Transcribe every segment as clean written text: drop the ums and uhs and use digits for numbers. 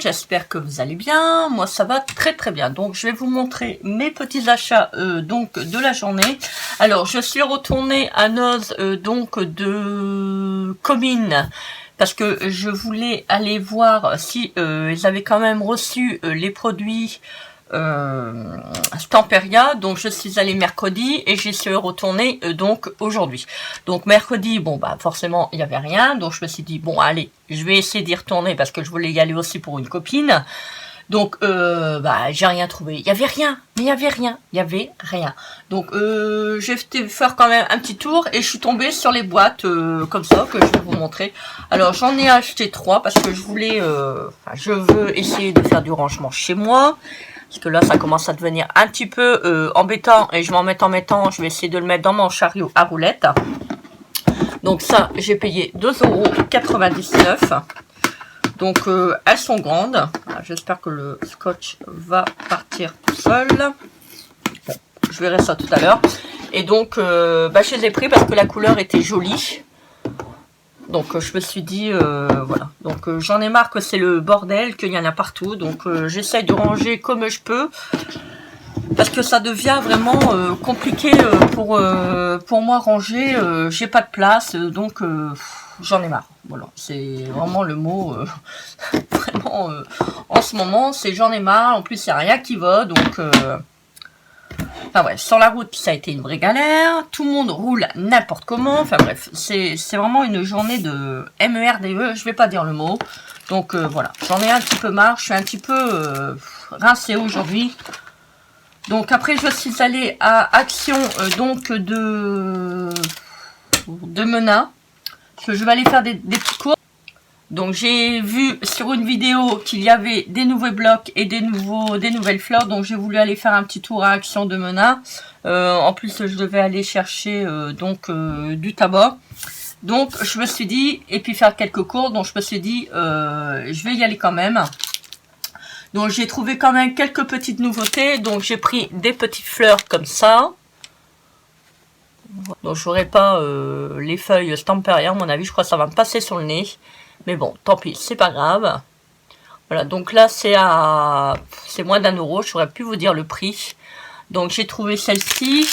j'espère que vous allez bien. Moi ça va très très bien. Donc je vais vous montrer mes petits achats donc de la journée. Alors je suis retournée à Noz donc de Comines parce que je voulais aller voir si ils avaient quand même reçu les produits Stamperia. Donc je suis allée mercredi et j'y suis retournée donc aujourd'hui. Donc mercredi, bon bah forcément il n'y avait rien, donc je me suis dit bon allez, je vais essayer d'y retourner parce que je voulais y aller aussi pour une copine. Donc bah j'ai rien trouvé, il y avait rien, mais il y avait rien. Donc j'ai fait faire quand même un petit tour et je suis tombée sur les boîtes comme ça que je vais vous montrer. Alors j'en ai acheté 3 parce que je voulais, je veux essayer de faire du rangement chez moi. Parce que là, ça commence à devenir un petit peu embêtant. Et je vais en mettre en mettant. Je vais essayer de le mettre dans mon chariot à roulettes. Donc ça, j'ai payé 2,99 €. Donc elles sont grandes. J'espère que le scotch va partir tout seul. Bon, je verrai ça tout à l'heure. Et donc, bah, je les ai pris parce que la couleur était jolie. Donc je me suis dit, voilà. Donc j'en ai marre que c'est le bordel, qu'il y en a partout. Donc j'essaye de ranger comme je peux. Parce que ça devient vraiment compliqué pour moi ranger. J'ai pas de place, donc j'en ai marre. Voilà, c'est vraiment le mot. Vraiment, en ce moment, c'est j'en ai marre. En plus, il n'y a rien qui va, donc... Enfin bref, sur la route, ça a été une vraie galère. Tout le monde roule n'importe comment. Enfin bref, c'est vraiment une journée de MERDE. Je vais pas dire le mot. Donc voilà, j'en ai un petit peu marre. Je suis un petit peu rincée aujourd'hui. Donc après, je suis allée à Action donc de Menin. Parce que je vais aller faire des petits cours. Donc j'ai vu sur une vidéo qu'il y avait des nouveaux blocs et des nouvelles fleurs. Donc j'ai voulu aller faire un petit tour à Action de Menin. En plus je devais aller chercher du tabac. Donc je me suis dit, et puis faire quelques cours. Donc je me suis dit, je vais y aller quand même. Donc j'ai trouvé quand même quelques petites nouveautés. Donc j'ai pris des petites fleurs comme ça. Donc j'aurai pas les feuilles Stamperia. À mon avis, je crois que ça va me passer sur le nez. Mais bon, tant pis, c'est pas grave. Voilà, donc là, c'est moins d'1 €. Je saurais plus vous dire le prix. Donc, j'ai trouvé celle-ci.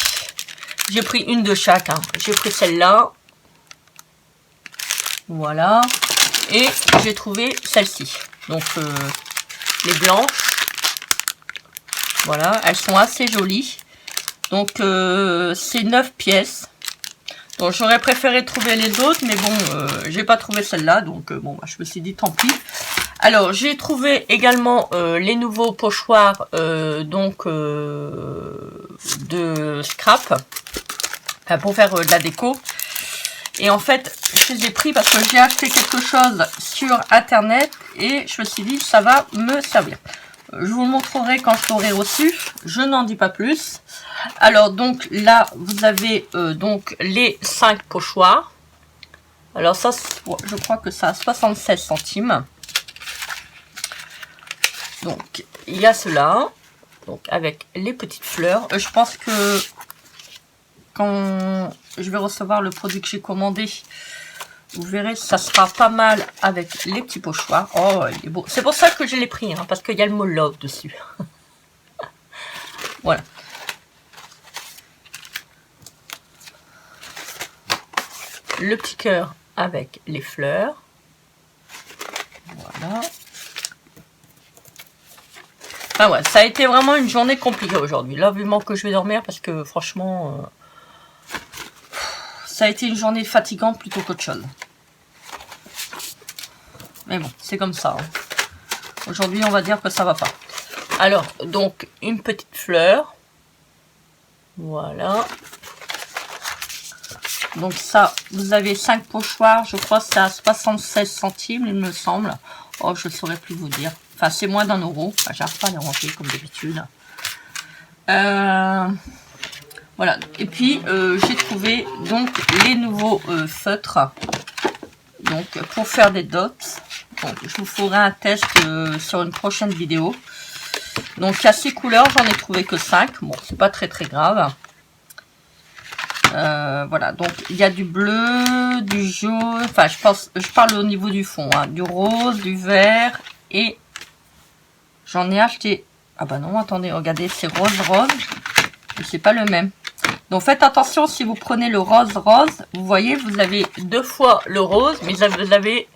J'ai pris une de chaque. Hein. J'ai pris celle-là. Voilà. Et j'ai trouvé celle-ci. Donc, les blanches. Voilà, elles sont assez jolies. Donc, c'est 9 pièces. Donc j'aurais préféré trouver les autres, mais bon, j'ai pas trouvé celle-là, donc bon, bah, je me suis dit tant pis. Alors j'ai trouvé également les nouveaux pochoirs donc de scrap pour faire de la déco. Et en fait, je les ai pris parce que j'ai acheté quelque chose sur internet et je me suis dit ça va me servir. Je vous le montrerai quand je l'aurai reçu. Je n'en dis pas plus. Alors donc là vous avez donc les 5 pochoirs. Alors ça, je crois que ça a 76 centimes. Donc il y a cela. Donc avec les petites fleurs. Je pense que quand je vais recevoir le produit que j'ai commandé, vous verrez, ça sera pas mal avec les petits pochoirs. Oh, il est beau. C'est pour ça que je l'ai pris, hein, parce qu'il y a le mot love dessus. Voilà. Le petit cœur avec les fleurs. Voilà. Enfin ouais, ça a été vraiment une journée compliquée aujourd'hui. Là, vivement que je vais dormir parce que franchement, ça a été une journée fatigante plutôt qu'autre chose. Mais bon, c'est comme ça. Hein. Aujourd'hui, on va dire que ça va pas. Alors, donc, une petite fleur. Voilà. Donc ça, vous avez 5 pochoirs. Je crois que c'est à 76 centimes, il me semble. Oh, je ne saurais plus vous dire. Enfin, c'est moins d'1 €. Enfin, j'arrive pas à les ranger comme d'habitude. Voilà. Et puis, j'ai trouvé donc les nouveaux feutres. Donc, pour faire des dots. Donc, je vous ferai un test sur une prochaine vidéo. Donc, il y a 6 couleurs. J'en ai trouvé que 5. Bon, c'est pas très très grave. Voilà, donc il y a du bleu, du jaune, enfin je parle au niveau du fond, hein, du rose, du vert et J'en ai acheté... Ah bah non, attendez, regardez, c'est rose. Et c'est pas le même. Donc faites attention, si vous prenez le rose, vous voyez, vous avez 2 fois le rose, mais vous avez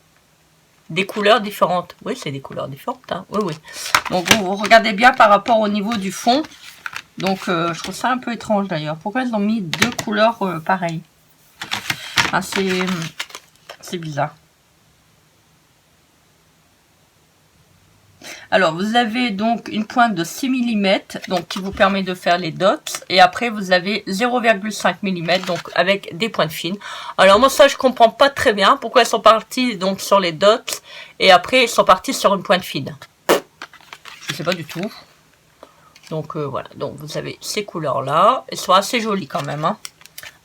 des couleurs différentes. Oui, c'est des couleurs différentes, hein. Oui. Donc vous regardez bien par rapport au niveau du fond. Donc je trouve ça un peu étrange d'ailleurs. Pourquoi ils ont mis 2 couleurs pareilles? Enfin, c'est bizarre. Alors, vous avez donc une pointe de 6 mm, donc qui vous permet de faire les dots. Et après, vous avez 0,5 mm, donc avec des pointes fines. Alors, moi, ça, je comprends pas très bien pourquoi ils sont partis donc sur les dots. Et après, ils sont partis sur une pointe fine. Je sais pas du tout. Donc, voilà. Donc, vous avez ces couleurs-là. Elles sont assez jolies quand même, hein.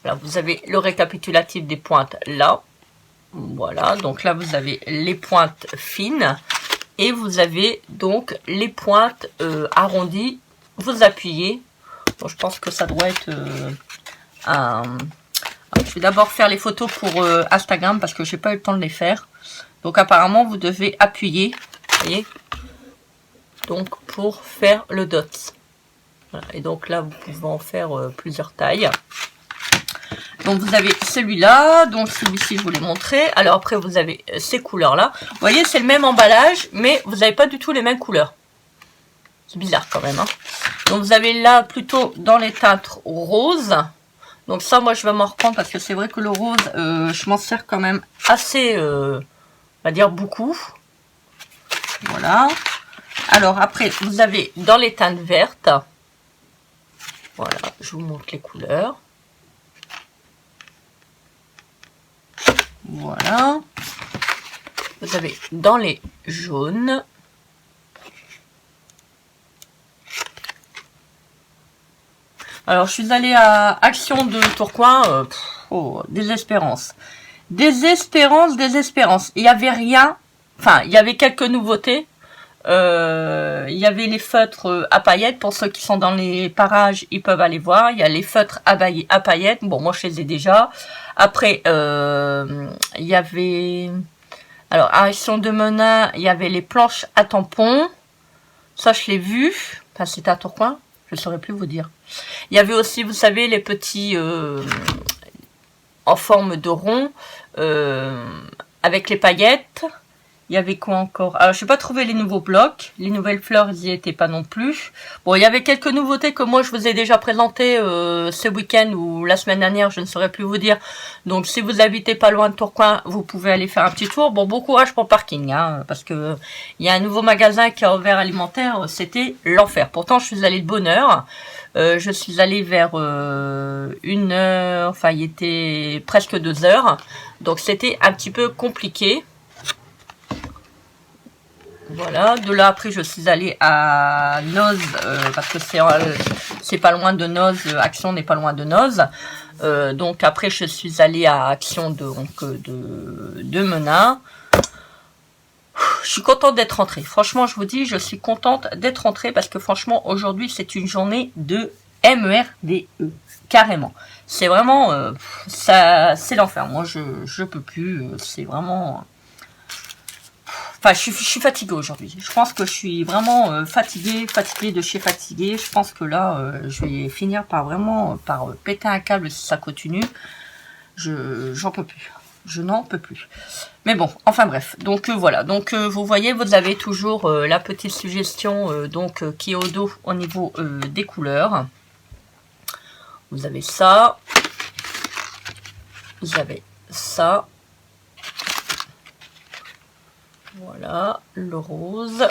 Là, vous avez le récapitulatif des pointes là. Voilà. Donc là, vous avez les pointes fines. Et vous avez donc les pointes arrondies. Vous appuyez. Bon, je pense que ça doit être je vais d'abord faire les photos pour Instagram parce que j'ai pas eu le temps de les faire. Donc apparemment vous devez appuyer. Vous voyez. Donc pour faire le dot. Voilà. Et donc là vous pouvez en faire plusieurs tailles. Donc vous avez celui-là, donc celui-ci je vous l'ai montré. Alors après vous avez ces couleurs-là. Vous voyez, c'est le même emballage, mais vous n'avez pas du tout les mêmes couleurs. C'est bizarre quand même, hein. Donc vous avez là plutôt dans les teintes roses. Donc ça, moi je vais m'en reprendre parce que c'est vrai que le rose, je m'en sers quand même assez, on va dire beaucoup. Voilà. Alors après, vous avez dans les teintes vertes. Voilà, je vous montre les couleurs. Voilà. Vous avez dans les jaunes. Alors, je suis allée à Action de Tourcoing. Désespérance. Désespérance. Il n'y avait rien. Enfin, il y avait quelques nouveautés. Il y avait les feutres à paillettes. Pour ceux qui sont dans les parages, ils peuvent aller voir. Il y a les feutres à paillettes. Bon, moi, je les ai déjà. Après, il y avait... Alors, à Action de Menin, il y avait les planches à tampons. Ça, je l'ai vu. Enfin, c'était à Tourcoing. Je ne saurais plus vous dire. Il y avait aussi, vous savez, les petits... en forme de rond. Avec les paillettes. Il y avait quoi encore? Alors, je n'ai pas trouvé les nouveaux blocs. Les nouvelles fleurs, ils n'y étaient pas non plus. Bon, il y avait quelques nouveautés que moi, je vous ai déjà présentées ce week-end ou la semaine dernière, je ne saurais plus vous dire. Donc, si vous habitez pas loin de Tourcoing, vous pouvez aller faire un petit tour. Bon, bon courage pour le parking, hein, parce que il y a un nouveau magasin qui a ouvert alimentaire. C'était l'enfer. Pourtant, je suis allée de bonne heure. Je suis allée vers 1 heure, enfin, il était presque 2 heures. Donc, c'était un petit peu compliqué. Voilà, de là après je suis allée à Noz, parce que c'est pas loin de Noz, Action n'est pas loin de Noz. Donc après je suis allée à Action de Menin. Je suis contente d'être rentrée. Franchement, je vous dis, je suis contente d'être rentrée parce que franchement, aujourd'hui, c'est une journée de MERDE. Carrément. C'est vraiment... ça, c'est l'enfer. Moi, je peux plus. C'est vraiment... Enfin, je suis fatiguée aujourd'hui. Je pense que je suis vraiment fatiguée de chez fatiguée. Je pense que là, je vais finir par vraiment péter un câble si ça continue. J'en peux plus. Je n'en peux plus. Mais bon, enfin bref. Donc voilà. Donc vous voyez, vous avez toujours la petite suggestion qui est au dos au niveau des couleurs. Vous avez ça. Vous avez ça. Voilà, le rose.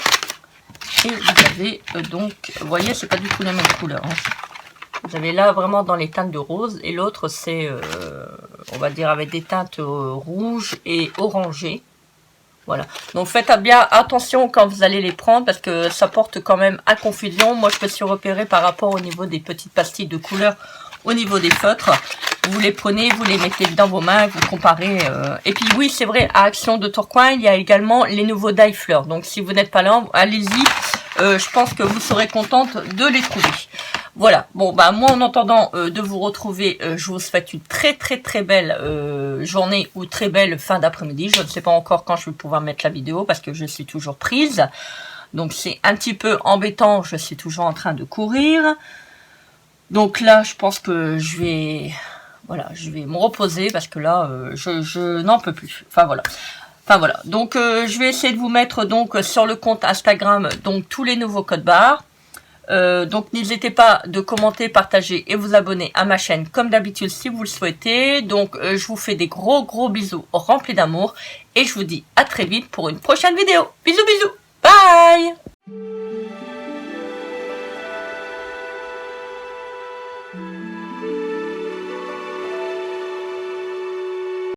Et vous avez donc, vous voyez, c'est pas du tout la même couleur. Hein. Vous avez là vraiment dans les teintes de rose. Et l'autre, c'est, on va dire, avec des teintes rouges et orangées. Voilà. Donc faites bien attention quand vous allez les prendre parce que ça porte quand même à confusion. Moi, je me suis repérée par rapport au niveau des petites pastilles de couleurs, au niveau des feutres. Vous les prenez, vous les mettez dans vos mains, vous comparez. Et puis oui, c'est vrai, à Action de Tourcoing, il y a également les nouveaux die fleurs. Donc si vous n'êtes pas là, allez-y. Je pense que vous serez contente de les trouver. Voilà. Bon, bah moi, en attendant de vous retrouver, je vous souhaite une très belle journée ou très belle fin d'après-midi. Je ne sais pas encore quand je vais pouvoir mettre la vidéo parce que je suis toujours prise. Donc c'est un petit peu embêtant, je suis toujours en train de courir. Donc là, je pense que je vais me reposer parce que là, je n'en peux plus. Enfin voilà. Donc je vais essayer de vous mettre donc sur le compte Instagram donc tous les nouveaux codes barres. Donc n'hésitez pas de commenter, partager et vous abonner à ma chaîne comme d'habitude si vous le souhaitez. Donc je vous fais des gros bisous remplis d'amour et je vous dis à très vite pour une prochaine vidéo. Bisous bisous, bye.